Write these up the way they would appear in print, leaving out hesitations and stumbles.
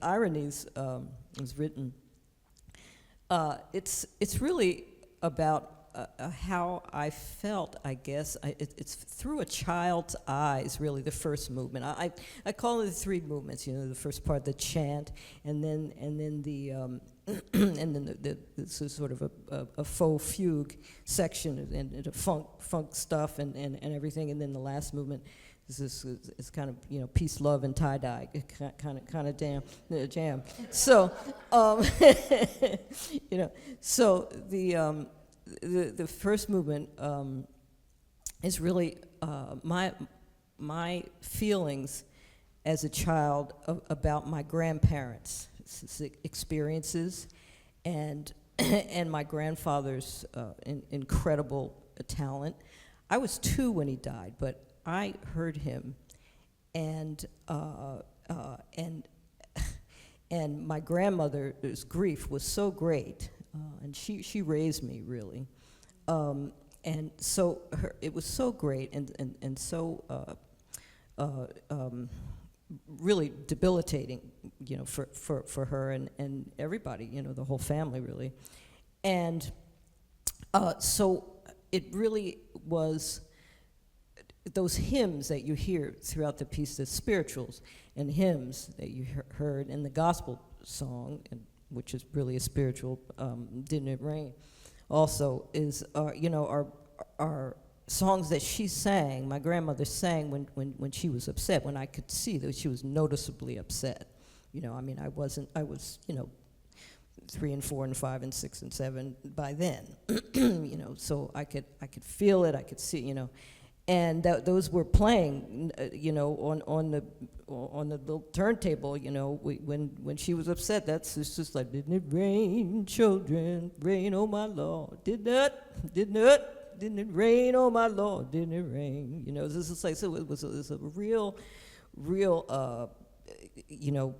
Ironies was written. It's really about how I felt, I guess. It's through a child's eyes, really, the first movement. I call it the three movements. You know, the first part, the chant, and then the and then the sort of a faux fugue section, and the funk stuff, and everything, and then the last movement. Is kind of, you know, peace, love, and tie-dye, kind of jam. So, you know, so the first movement is really my feelings as a child about my grandparents' experiences, and my grandfather's incredible talent. I was 2 when he died, but I heard him, and my grandmother's grief was so great, and she raised me, really, and so it was so great and so really debilitating, you know, for her and everybody, you know, the whole family, really, and so it really was. Those hymns that you hear throughout the piece, the spirituals and hymns that you heard, and the gospel song, which is really a spiritual, Didn't It Rain, also is, you know, are songs that she sang, my grandmother sang when she was upset, when I could see that she was noticeably upset. You know, I mean, I was, you know, 3 and 4 and 5 and 6 and 7 by then, you know, so I could feel it, I could see, you know. And those were playing, you know, on the little turntable, you know, when she was upset. It's just like, didn't it rain, children, rain, oh my Lord, didn't it rain, oh my Lord, didn't it rain? You know, this is like, so it was a real, you know,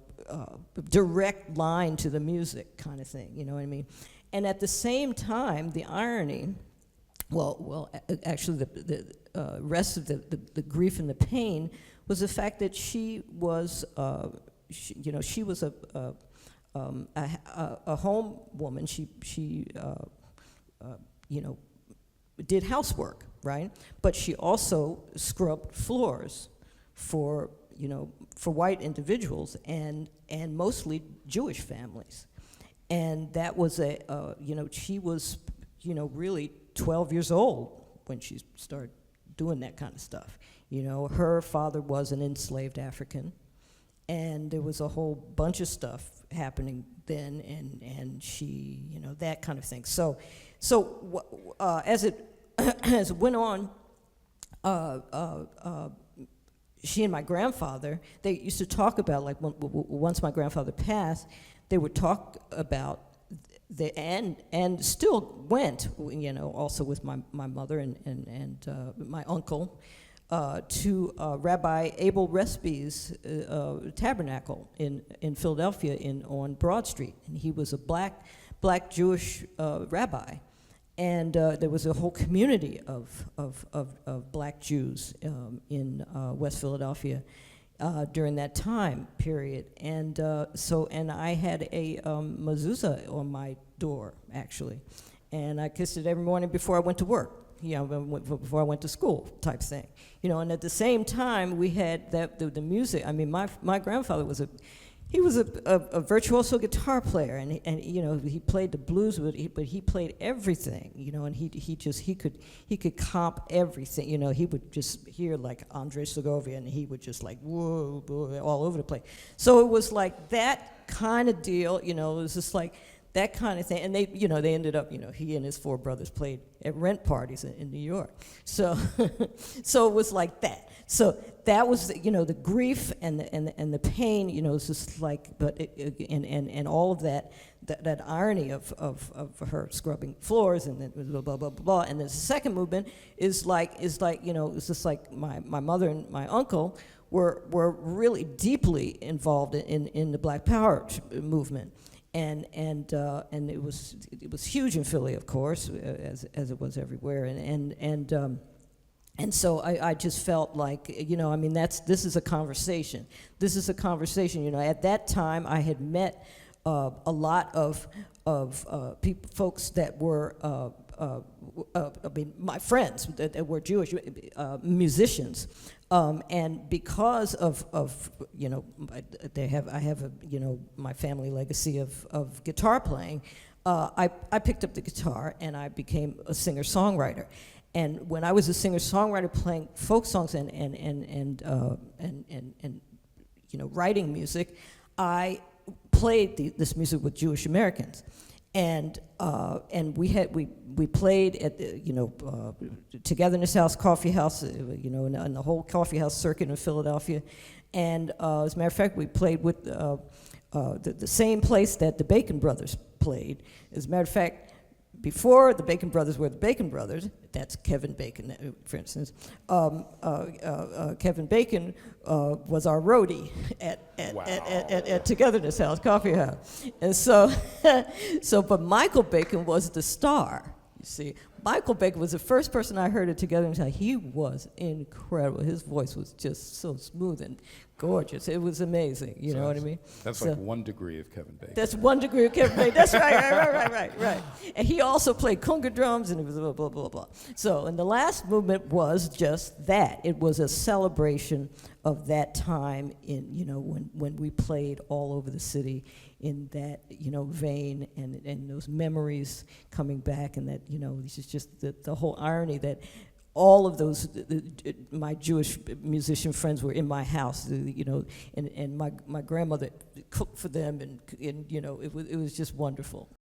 direct line to the music kind of thing, you know what I mean? And at the same time, the irony. Well, actually, the rest of the grief and the pain was the fact that she was, you know, she was a home woman. She you know, did housework, right? But she also scrubbed floors for, you know, for white individuals and mostly Jewish families, and that was you know, she was, you know, really 12 years old when she started doing that kind of stuff. You know, her father was an enslaved African, and there was a whole bunch of stuff happening then, and she, you know, that kind of thing. So as it as it went on, she and my grandfather, they used to talk about, like, once my grandfather passed, they would talk about and still went, you know, also with my mother and my uncle, to Rabbi Abel Resby's tabernacle in Philadelphia on Broad Street, and he was a black Jewish rabbi, and there was a whole community of black Jews in West Philadelphia. During that time period, and I had a mezuzah on my door, actually, and I kissed it every morning before I went to work, you know, before I went to school, type thing, you know. And at the same time, we had the music. I mean, my grandfather was a virtuoso guitar player, and you know, he played the blues, but he played everything, you know, and he could comp everything, you know. He would just hear like Andre Segovia, and he would just like whoa, all over the place. So it was like that kind of deal, you know. It was just like that kind of thing, and they, you know, they ended up, you know, he and his 4 brothers played at rent parties in New York. So so it was like that. So that was, you know, the grief and the pain, you know. It's just like, but and all of that irony of her scrubbing floors, and then blah blah blah blah. And the second movement is like, you know, it's just like my mother and my uncle were really deeply involved in the Black Power movement. And it was huge in Philly, of course, as it was everywhere, And so I just felt like, you know, I mean, this is a conversation. This is a conversation. You know, at that time, I had met a lot of folks that were, I mean, my friends that were Jewish musicians. And because of you know, I have a, you know, my family legacy of guitar playing, I picked up the guitar and I became a singer-songwriter. And when I was a singer-songwriter playing folk songs and you know, writing music, I played this music with Jewish Americans, and we played at the, you know, Togetherness House, Coffee House, you know, in the whole coffee house circuit in Philadelphia, and as a matter of fact, we played with the same place that the Bacon Brothers played. As a matter of fact, before the Bacon Brothers were the Bacon Brothers, that's Kevin Bacon, for instance. Kevin Bacon was our roadie at Togetherness House, Coffee House. And so, but Michael Bacon was the star, you see. Michael Bacon was the first person I heard at Togetherness House. He was incredible. His voice was just so smooth and gorgeous. It was amazing, you know what I mean? That's like 1 degree of Kevin Bacon. That's 1 degree of Kevin Bacon. That's right. And he also played conga drums, and it was blah, blah, blah, blah. So, and the last movement was just that. It was a celebration of that time in, you know, when we played all over the city in that, you know, vein, and those memories coming back, and that, you know, this is just the whole irony that all of those, my Jewish musician friends were in my house, you know, and my grandmother cooked for them, and you know, it was just wonderful.